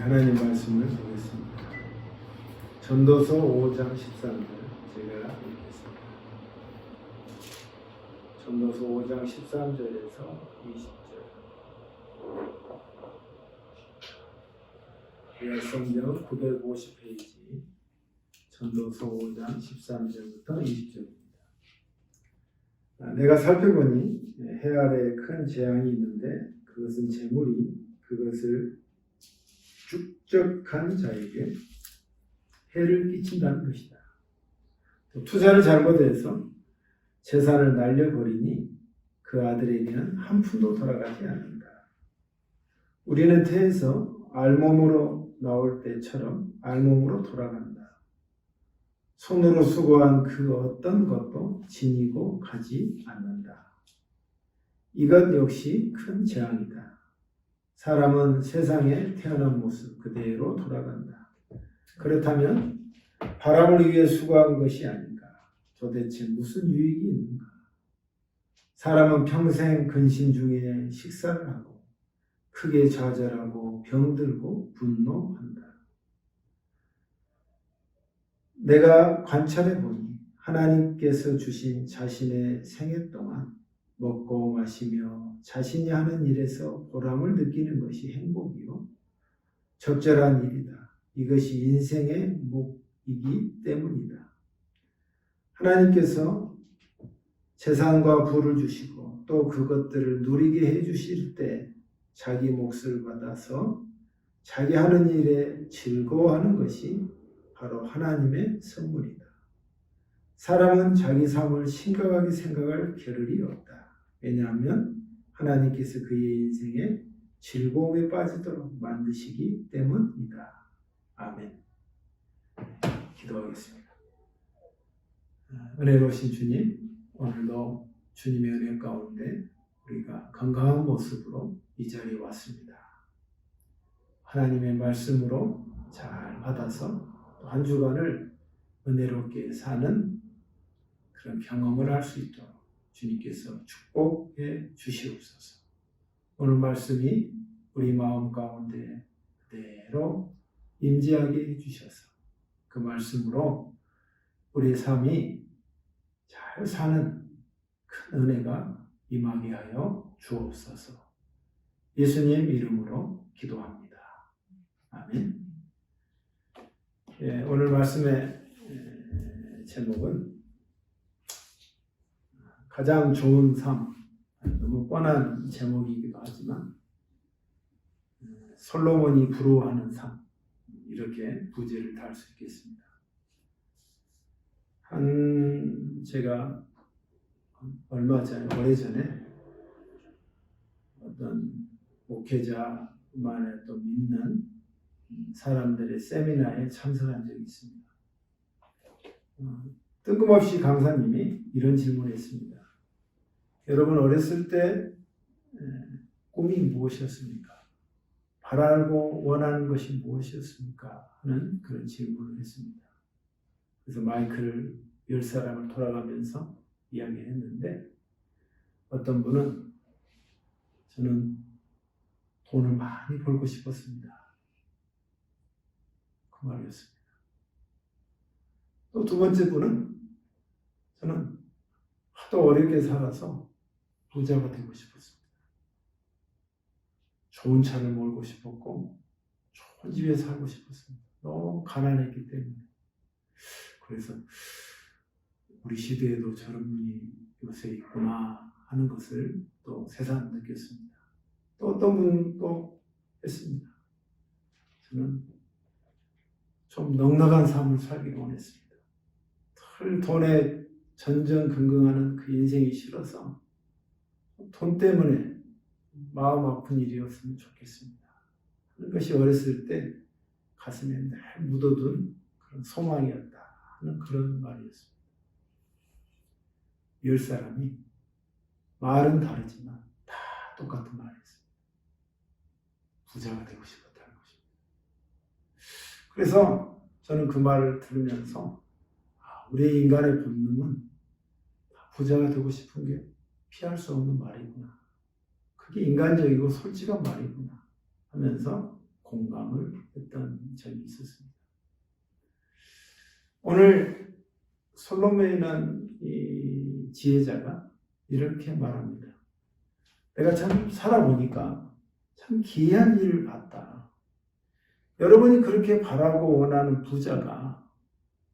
하나님 말씀을 보겠습니다. 전도서 5장 13절 제가 읽겠습니다. 전도서 5장 13절에서 20절. 성경 950페이지 전도서 5장 13절부터 20절입니다. 내가 살펴보니 해 아래에 큰 재앙이 있는데 그것은 재물이 그것을 축적한 자에게 해를 끼친다는 것이다. 또 투자를 잘못해서 재산을 날려버리니 그 아들에게는 한 푼도 돌아가지 않는다. 우리는 태에서 알몸으로 나올 때처럼 알몸으로 돌아간다. 손으로 수고한 그 어떤 것도 지니고 가지 않는다. 이것 역시 큰 재앙이다. 사람은 세상에 태어난 모습 그대로 돌아간다. 그렇다면 바람을 위해 수고한 것이 아닌가? 도대체 무슨 유익이 있는가? 사람은 평생 근심 중에 식사를 하고 크게 좌절하고 병들고 분노한다. 내가 관찰해 보니 하나님께서 주신 자신의 생애 동안 먹고 마시며 자신이 하는 일에서 보람을 느끼는 것이 행복이요 적절한 일이다. 이것이 인생의 목이기 때문이다. 하나님께서 재산과 부를 주시고 또 그것들을 누리게 해주실 때 자기 몫을 받아서 자기 하는 일에 즐거워하는 것이 바로 하나님의 선물이다. 사람은 자기 삶을 심각하게 생각할 겨를이 없다. 왜냐하면 하나님께서 그의 인생에 즐거움에 빠지도록 만드시기 때문이다. 아멘. 기도하겠습니다. 은혜로우신 주님, 오늘도 주님의 은혜 가운데 우리가 건강한 모습으로 이 자리에 왔습니다. 하나님의 말씀으로 잘 받아서 한 주간을 은혜롭게 사는 그런 경험을 할 수 있도록 주님께서 축복해 주시옵소서. 오늘 말씀이 우리 마음 가운데 그대로 임재하게 해주셔서 그 말씀으로 우리의 삶이 잘 사는 큰 은혜가 임하게 하여 주옵소서. 예수님 이름으로 기도합니다. 아멘. 오늘 말씀의 제목은 가장 좋은 삶, 너무 뻔한 제목이기도 하지만 솔로몬이 부러워하는 삶, 이렇게 부제를 달 수 있겠습니다. 제가 오래전에 어떤 목회자만의 또 믿는 사람들의 세미나에 참석한 적이 있습니다. 뜬금없이 강사님이 이런 질문을 했습니다. 여러분 어렸을 때 꿈이 무엇이었습니까? 바라고 원하는 것이 무엇이었습니까? 하는 그런 질문을 했습니다. 그래서 마이크를 10사람을 돌아가면서 이야기했는데 어떤 분은 저는 돈을 많이 벌고 싶었습니다. 그 말이었습니다. 또 두 번째 분은 저는 하도 어렵게 살아서 부자가 되고 싶었습니다. 좋은 차를 몰고 싶었고 좋은 집에 살고 싶었습니다. 너무 가난했기 때문에. 그래서 우리 시대에도 저런 분이 요새 있구나 하는 것을 또 새삼 느꼈습니다. 또 어떤 분도 했습니다. 저는 좀 넉넉한 삶을 살기를 원했습니다. 돈에 전전긍긍하는 그 인생이 싫어서 돈 때문에 마음 아픈 일이었으면 좋겠습니다. 하는 것이 어렸을 때 가슴에 늘 묻어둔 그런 소망이었다 하는 그런 말이었습니다. 10사람이 말은 다르지만 다 똑같은 말이었습니다. 부자가 되고 싶었다는 것입니다. 그래서 저는 그 말을 들으면서 우리 인간의 본능은 부자가 되고 싶은 게 피할 수 없는 말이구나. 그게 인간적이고 솔직한 말이구나 하면서 공감을 했던 적이 있었습니다. 오늘 솔로몬이라는 이 지혜자가 이렇게 말합니다. 내가 참 살아보니까 참 기이한 일을 봤다. 여러분이 그렇게 바라고 원하는 부자가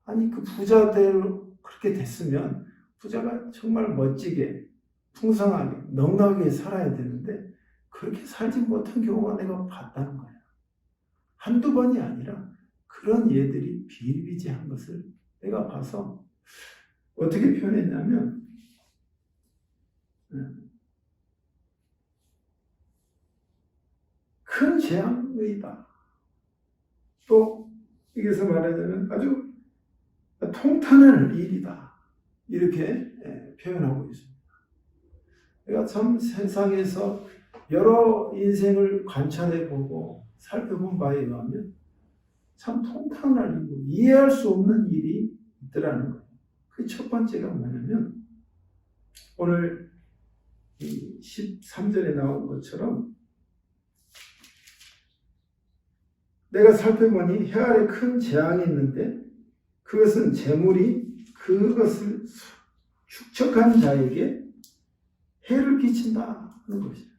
아니 그 부자대로 그렇게 됐으면 부자가 정말 멋지게 풍성하게 넉넉하게 살아야 되는데 그렇게 살지 못한 경우가 내가 봤다는 거야. 한두 번이 아니라 그런 예들이 비일비재한 것을 내가 봐서 어떻게 표현했냐면 큰 재앙의다. 또 여기서 말하자면 아주 통탄할 일이다. 이렇게 표현하고 있습니다. 내가 참 세상에서 여러 인생을 관찰해보고 살펴본 바에 의하면 참 통탄할 일이고 이해할 수 없는 일이 있더라는 거예요. 그 첫 번째가 뭐냐면 오늘 13절에 나온 것처럼 내가 살펴보니 해 아래 큰 재앙이 있는데 그것은 재물이 그것을 축적한 자에게 해를 끼친다 하는 것이죠.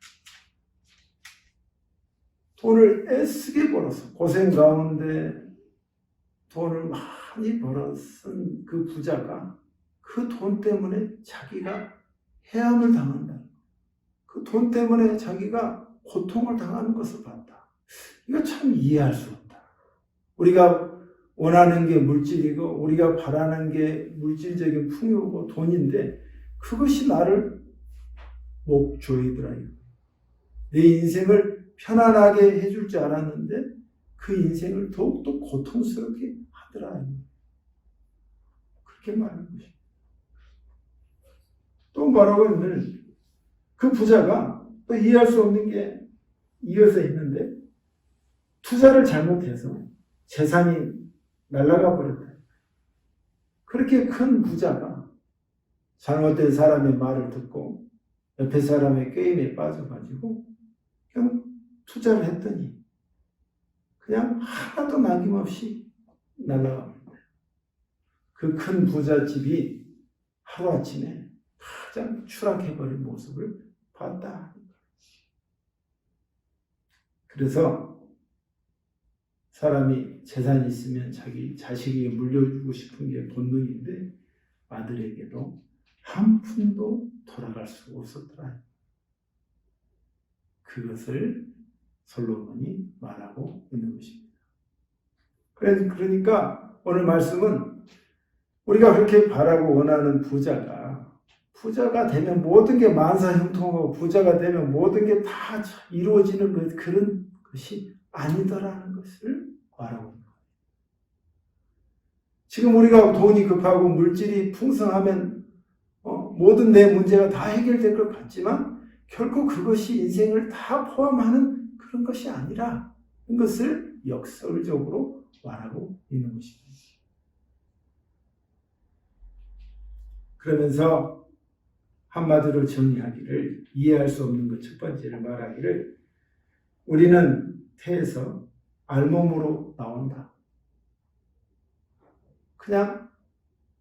돈을 애쓰게 벌어서 고생 가운데 돈을 많이 벌었은 그 부자가 그 돈 때문에 자기가 해함을 당한다. 그 돈 때문에 자기가 고통을 당하는 것을 봤다. 이거 참 이해할 수 없다. 우리가 원하는 게 물질이고 우리가 바라는 게 물질적인 풍요고 돈인데 그것이 나를 목조이더라. 내 인생을 편안하게 해줄 줄 알았는데 그 인생을 더욱더 고통스럽게 하더라. 그렇게 말하는 것입니다. 또 뭐라고 하면 그 부자가 또 이해할 수 없는 게 이어서 있는데 투자를 잘못해서 재산이 날아가 버렸다. 그렇게 큰 부자가 잘못된 사람의 말을 듣고 옆에 사람의 게임에 빠져가지고 그냥 투자를 했더니 그냥 하나도 남김없이 날아갑니다. 그 큰 부잣집이 하루아침에 가장 추락해버린 모습을 봤다. 그래서 사람이 재산이 있으면 자기 자식에게 물려주고 싶은 게 본능인데 아들에게도 한 푼도 돌아갈 수 없었더라. 그것을 솔로몬이 말하고 있는 것입니다. 그러니까 오늘 말씀은 우리가 그렇게 바라고 원하는 부자가 되면 모든 게 만사형통하고 부자가 되면 모든 게 다 이루어지는 그런 것이 아니더라는 것을 말하고 있는 거예요. 지금 우리가 돈이 급하고 물질이 풍성하면 모든 내 문제가 다 해결될 것 같지만 결코 그것이 인생을 다 포함하는 그런 것이 아니라 그것을 역설적으로 말하고 있는 것입니다. 그러면서 한마디로 정의하기를 이해할 수 없는 것 첫 번째를 말하기를 우리는 태에서 알몸으로 나온다. 그냥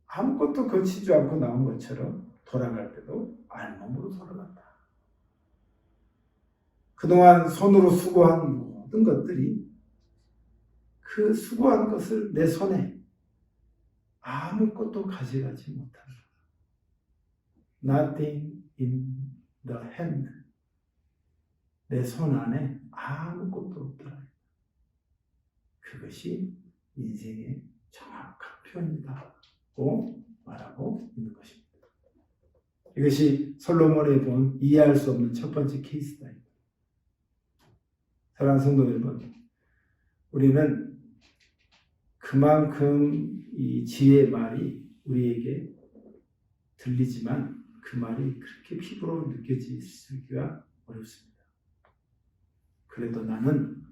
아무것도 거치지 않고 나온 것처럼 돌아갈 때도 알몸으로 돌아간다. 그동안 손으로 수고한 모든 것들이 그 수고한 것을 내 손에 아무것도 가져가지 못한다. Nothing in the hand. 내 손 안에 아무것도 없더라. 그것이 인생의 정확한 표현이다고 말하고 있는 것입니다. 이것이 솔로몬이 본 이해할 수 없는 첫 번째 케이스다. 사랑하는 성도 여러분, 우리는 그만큼 이 지혜의 말이 우리에게 들리지만 그 말이 그렇게 피부로 느껴지기가 어렵습니다. 그래도 나는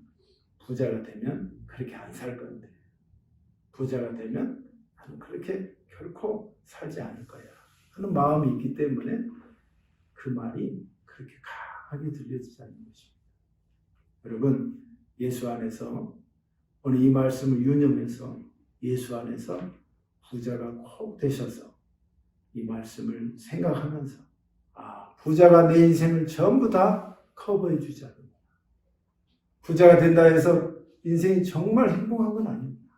부자가 되면 그렇게 안 살 건데, 부자가 되면 나는 그렇게 결코 살지 않을 거야 하는 마음이 있기 때문에 그 말이 그렇게 강하게 들려지지 않는 것입니다. 여러분, 예수 안에서 오늘 이 말씀을 유념해서 예수 안에서 부자가 꼭 되셔서 이 말씀을 생각하면서 부자가 내 인생을 전부 다 커버해 주지 않는다. 부자가 된다 해서 인생이 정말 행복한 건 아닙니다.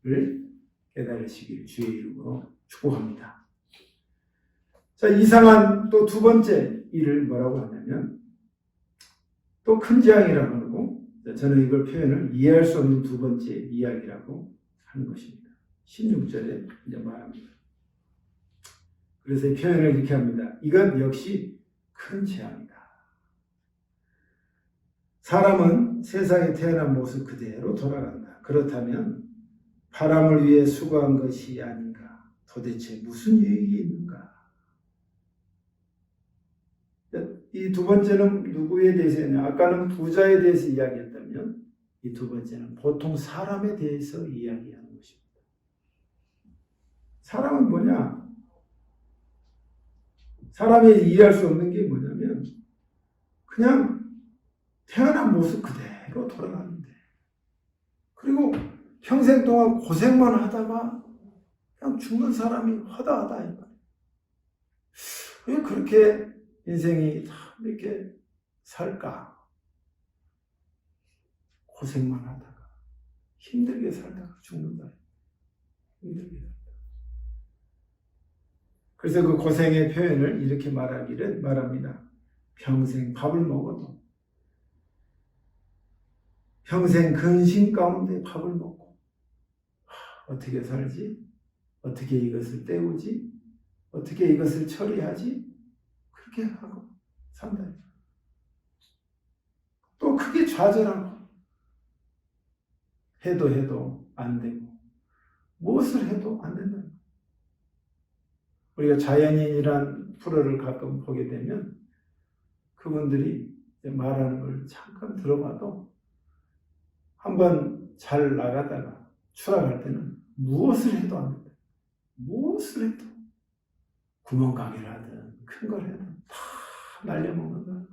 를 깨달으시길 주의 이름으로 축복합니다. 자, 이상한 또 두 번째 일을 뭐라고 하냐면 또 큰 재앙이라고 하고 저는 이걸 표현을 이해할 수 없는 두 번째 이야기라고 하는 것입니다. 16절에 이제 말합니다. 그래서 이 표현을 이렇게 합니다. 이건 역시 큰 재앙이다. 사람은 세상에 태어난 모습 그대로 돌아간다. 그렇다면 바람을 위해 수고한 것이 아닌가? 도대체 무슨 유익이 있는가? 이 두 번째는 누구에 대해서, 아까는 부자에 대해서 이야기했다면 이 두 번째는 보통 사람에 대해서 이야기하는 것입니다. 사람은 뭐냐? 사람이 이해할 수 없는 게 뭐냐면 그냥 태어난 모습 그대로 돌아가는데 그리고 평생 동안 고생만 하다가 그냥 죽는 사람이 허다하다 이 말이에요. 왜 그렇게 인생이 다 이렇게 살까? 고생만 하다가 힘들게 살다가 죽는다. 힘들게 살다가. 그래서 그 고생의 표현을 이렇게 말합니다. 평생 밥을 먹어도 평생 근심 가운데 밥을 먹고 어떻게 살지? 어떻게 이것을 때우지? 어떻게 이것을 처리하지? 그렇게 하고 산다. 또 크게 좌절하고 해도 안 되고 무엇을 해도 안 된다. 우리가 자연인이란 프로를 가끔 보게 되면 그분들이 말하는 걸 잠깐 들어봐도 한번 잘 나가다가 추락할 때는 무엇을 해도 안 된다. 무엇을 해도 구멍가게를 하든 큰 걸 하든 다 날려먹는다.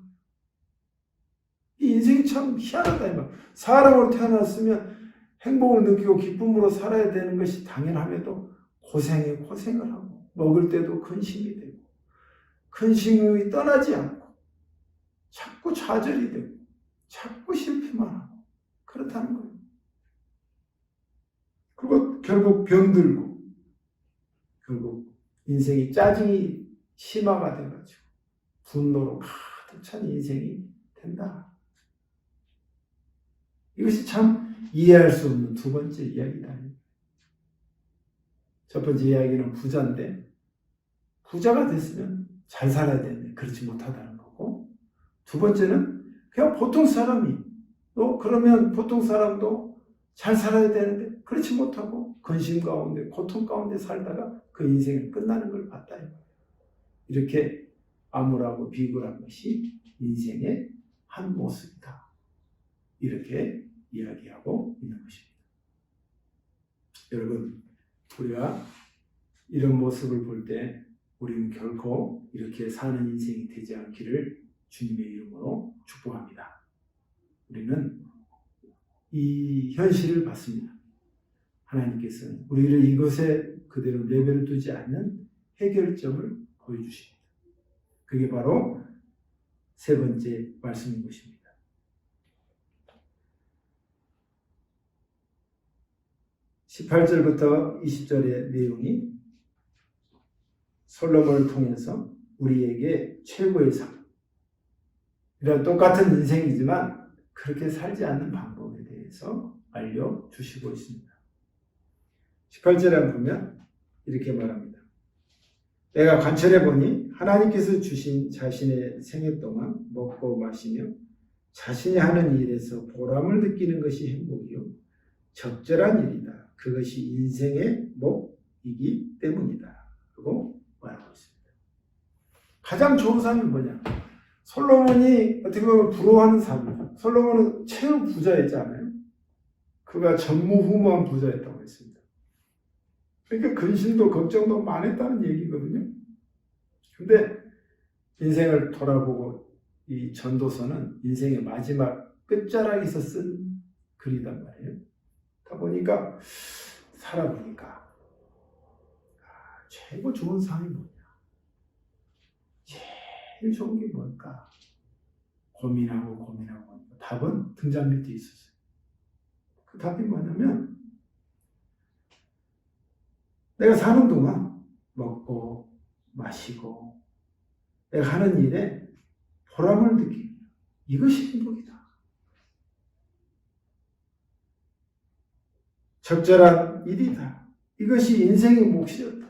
이 인생이 참 희한하다. 사람으로 태어났으면 행복을 느끼고 기쁨으로 살아야 되는 것이 당연함에도 고생을 하고 먹을 때도 근심이 되고 근심이 떠나지 않고 자꾸 좌절이 되고 자꾸 실패만 하고 그렇다는 거예요. 그리고 결국 병들고 결국 인생이 짜증이 심화가 돼가지고 분노로 가득 찬 인생이 된다. 이것이 참 이해할 수 없는 두 번째 이야기다. 첫 번째 이야기는 부자인데 부자가 됐으면 잘 살아야 되는데 그렇지 못하다는 거고, 두 번째는 그냥 보통 사람이 또 그러면 보통 사람도 잘 살아야 되는데 그렇지 못하고 근심 가운데 고통 가운데 살다가 그 인생이 끝나는 걸 봤다. 이렇게 암울하고 비굴한 것이 인생의 한 모습이다. 이렇게 이야기하고 있는 것입니다. 여러분, 우리가 이런 모습을 볼 때 우리는 결코 이렇게 사는 인생이 되지 않기를 주님의 이름으로 축복합니다. 우리는 이 현실을 봤습니다. 하나님께서는 우리를 이것에 그대로 내버려 두지 않는 해결점을 보여주십니다. 그게 바로 세 번째 말씀인 것입니다. 18절부터 20절의 내용이 솔로몬을 통해서 우리에게 최고의 삶, 이런 똑같은 인생이지만 그렇게 살지 않는 방법에 대해서 알려주시고 있습니다. 18절에 보면 이렇게 말합니다. 내가 관찰해 보니 하나님께서 주신 자신의 생애 동안 먹고 마시며 자신이 하는 일에서 보람을 느끼는 것이 행복이요 적절한 일이다. 그것이 인생의 목이기 때문이다. 라고 말하고 있습니다. 가장 좋은 삶이 뭐냐? 솔로몬이 어떻게 보면 부러워하는 삶이죠. 솔로몬은 최후 부자였잖아요. 그가 전무후무한 부자였다고 했습니다. 그러니까 근심도 걱정도 많았다는 얘기거든요. 근데 인생을 돌아보고 이 전도서는 인생의 마지막 끝자락에서 쓴 글이단 말이에요. 다 보니까 살아보니까 최고 좋은 삶이 뭐냐? 제일 좋은 게 뭘까? 고민하고 답은 등잔 밑에 있었어요. 그 답이 뭐냐면 내가 사는 동안 먹고 마시고 내가 하는 일에 보람을 느끼고 이것이 행복이다. 적절한 일이다. 이것이 인생의 몫이었다.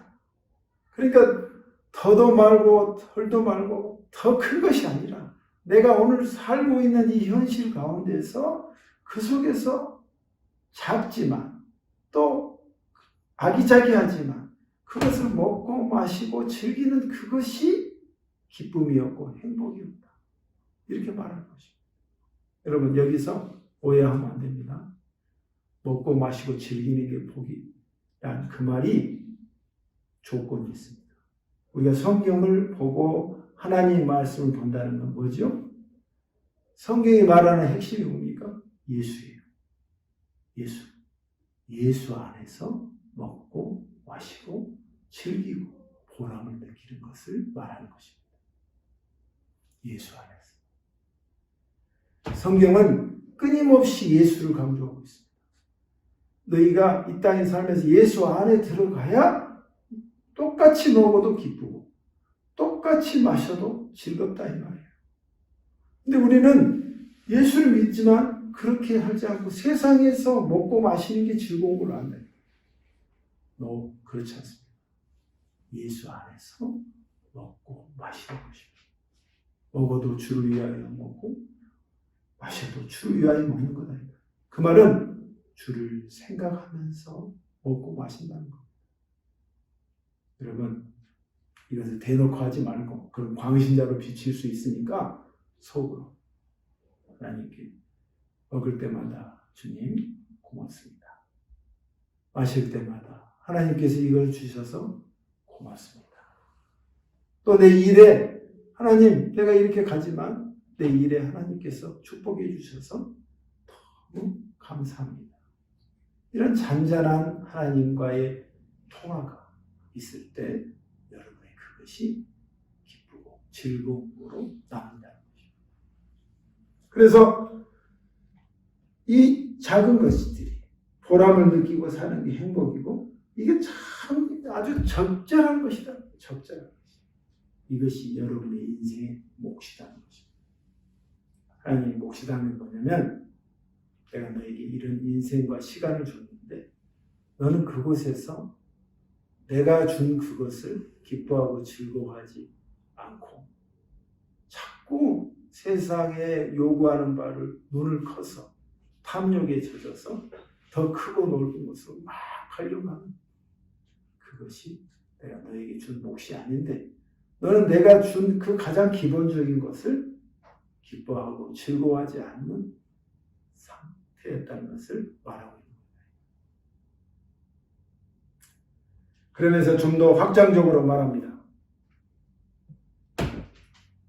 그러니까 더도 말고 덜도 말고 더 큰 것이 아니라 내가 오늘 살고 있는 이 현실 가운데서 그 속에서 작지만 또 아기자기하지만 그것을 먹고 마시고 즐기는 그것이 기쁨이었고 행복이었다. 이렇게 말하는 것입니다. 여러분 여기서 오해하면 안 됩니다. 먹고 마시고 즐기는 게 복이란 그 말이 조건이 있습니다. 우리가 성경을 보고 하나님의 말씀을 본다는 건 뭐죠? 성경이 말하는 핵심이 뭡니까? 예수예요. 예수 안에서 먹고 마시고 즐기고 보람을 느끼는 것을 말하는 것입니다. 예수 안에서. 성경은 끊임없이 예수를 강조하고 있습니다. 너희가 이 땅에 살면서 예수 안에 들어가야 똑같이 먹어도 기쁘고 똑같이 마셔도 즐겁다 이 말이에요. 근데 우리는 예수를 믿지만 그렇게 하지 않고 세상에서 먹고 마시는 게 즐거운 걸로 안다. 그렇지 않습니다. 예수 안에서 먹고 마시는 것입니다. 먹어도 주를 위하여 먹고 마셔도 주를 위하여 먹는 거다. 그 말은 주를 생각하면서 먹고 마신다는 겁니다. 여러분 이것을 대놓고 하지 말고 그런 광신자로 비칠 수 있으니까 속으로 하나님께 먹을 때마다 주님 고맙습니다. 마실 때마다 하나님께서 이걸 주셔서 고맙습니다. 또 내 일에 하나님 내가 이렇게 가지만 내 일에 하나님께서 축복해 주셔서 너무 감사합니다. 이런 잔잔한 하나님과의 통화가 있을 때 여러분의 그것이 기쁘고 즐거움으로 남는다는 것입니다. 그래서 이 작은 것들이 보람을 느끼고 사는 게 행복이고 이게 참 아주 적절한 것이다. 적절한 것이다. 이것이 여러분의 인생의 몫이라는 것입니다. 하나님의 몫이라는 건 뭐냐면 내가 너에게 이런 인생과 시간을 줬는데 너는 그곳에서 내가 준 그것을 기뻐하고 즐거워하지 않고 자꾸 세상에 요구하는 바를 눈을 커서 탐욕에 젖어서 더 크고 넓은 것으로 막 하려고 하는 그것이 내가 너에게 준 몫이 아닌데 너는 내가 준 그 가장 기본적인 것을 기뻐하고 즐거워하지 않는 상태였다는 것을 말하고 있는 겁니다. 그러면서 좀 더 확장적으로 말합니다.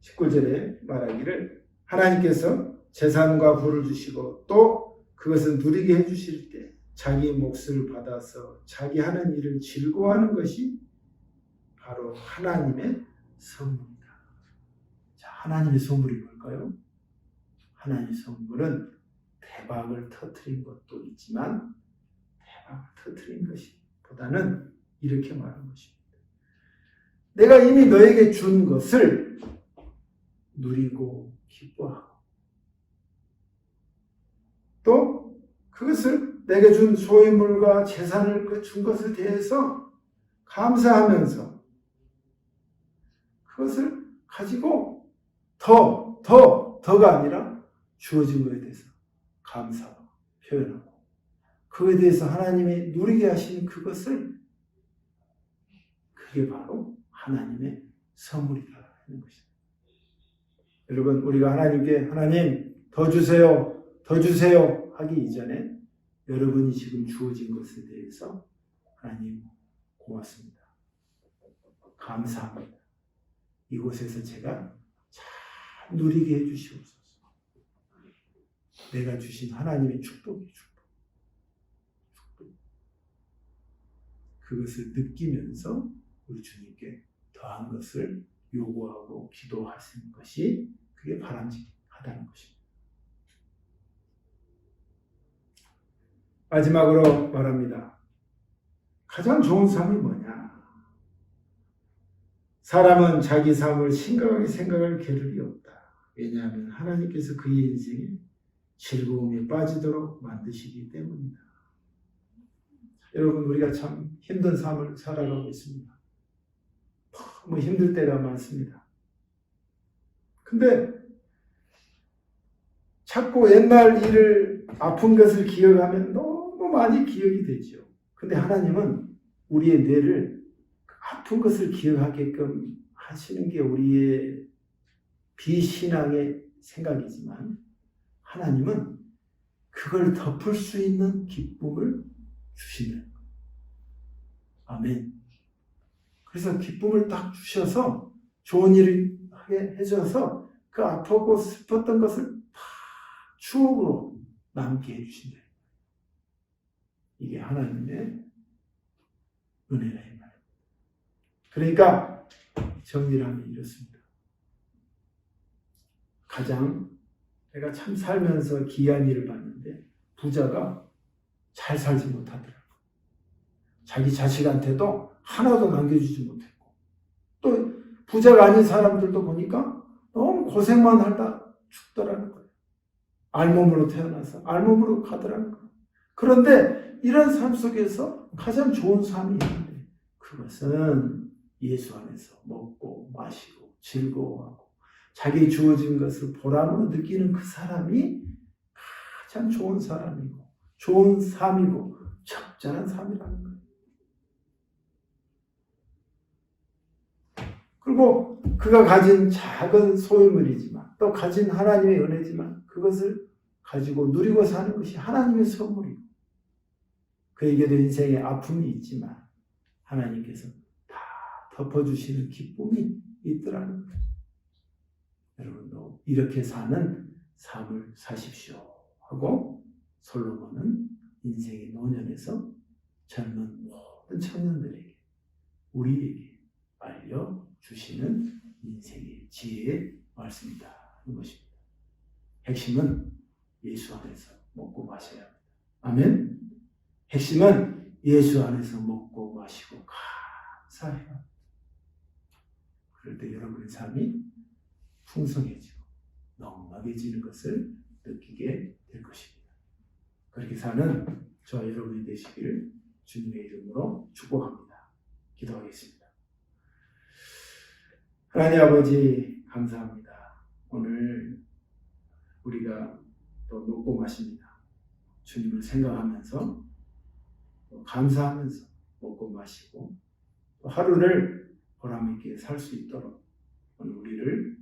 19절에 말하기를 하나님께서 재산과 부를 주시고 또 그것을 누리게 해주실 때 자기 몫을 받아서 자기 하는 일을 즐거워하는 것이 바로 하나님의 선물이다. 자, 하나님의 선물이 뭘까요? 하나님의 선물은 대박을 터뜨린 것도 있지만 대박을 터뜨린 것이 보다는 이렇게 말하는 것입니다. 내가 이미 너에게 준 것을 누리고 기뻐하고 또 그것을 내게 준 소유물과 재산을 준 것을 대해서 감사하면서 그것을 가지고 더가 아니라 주어진 것에 대해서 감사하고 표현하고 그에 대해서 하나님이 누리게 하시는 그것을 그게 바로 하나님의 선물이다 하는 것입니다. 여러분 우리가 하나님께 하나님 더 주세요 하기 이전에 여러분이 지금 주어진 것에 대해서 하나님 고맙습니다. 감사합니다. 이곳에서 제가 잘 누리게 해주시옵소서. 내가 주신 하나님의 축복이 축복. 그것을 느끼면서 우리 주님께 더한 것을 요구하고 기도하시는 것이 그게 바람직하다는 것입니다. 마지막으로 말합니다. 가장 좋은 삶이 뭐냐? 사람은 자기 삶을 심각하게 생각할 겨를이 없다. 왜냐하면 하나님께서 그의 인생에 즐거움에 빠지도록 만드시기 때문이다. 여러분, 우리가 참 힘든 삶을 살아가고 있습니다. 너무 힘들 때가 많습니다. 근데 자꾸 옛날 일을, 아픈 것을 기억하면 너무 많이 기억이 되죠. 근데 하나님은 우리의 뇌를 아픈 것을 기억하게끔 하시는 게 우리의 비신앙의 생각이지만 하나님은 그걸 덮을 수 있는 기쁨을 주시는 거예요. 아멘. 그래서 기쁨을 딱 주셔서 좋은 일을 하게 해줘서 그 아프고 슬펐던 것을 다 추억으로 남게 해주신다. 이게 하나님의 은혜라 이 말입니다. 그러니까 정리를 하면 이렇습니다. 가장 내가 참 살면서 귀한 일을 봤는데 부자가 잘 살지 못하더라고요. 자기 자식한테도 하나도 남겨주지 못했고, 또 부자가 아닌 사람들도 보니까 너무 고생만 하다 죽더라는 거예요. 알몸으로 태어나서 알몸으로 가더라는 거예요. 그런데 이런 삶 속에서 가장 좋은 삶이 있는데 그것은 예수 안에서 먹고 마시고 즐거워하고 자기 주어진 것을 보람으로 느끼는 그 사람이 가장 좋은 사람이고 좋은 삶이고 적절한 삶이라는 거예요. 그리고 그가 가진 작은 소유물이지만 또 가진 하나님의 은혜지만 그것을 가지고 누리고 사는 것이 하나님의 선물이고 그에게도 인생에 아픔이 있지만 하나님께서 다 덮어주시는 기쁨이 있더라는 거예요. 여러분도 이렇게 사는 삶을 사십시오 하고 솔로몬은 인생의 노년에서 젊은 모든 청년들에게 우리에게 알려주시는 인생의 지혜의 말씀이다 하는 것입니다. 핵심은 예수 안에서 먹고 마셔야 합니다. 아멘. 핵심은 예수 안에서 먹고 마시고 감사해야 합니다. 그럴 때 여러분의 삶이 풍성해지고 넉넉해지는 것을 느끼게 될 것입니다. 그렇게 사는 저와 여러분이 되시기를 주님의 이름으로 축복합니다. 기도하겠습니다. 하나님 아버지 감사합니다. 오늘 우리가 또 먹고 마십니다. 주님을 생각하면서 또 감사하면서 먹고 마시고 또 하루를 보람 있게 살 수 있도록 오늘 우리를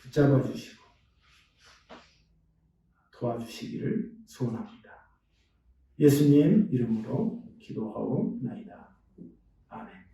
붙잡아 주시고 도와주시기를 소원합니다. 예수님 이름으로 기도하옵나이다. 아멘.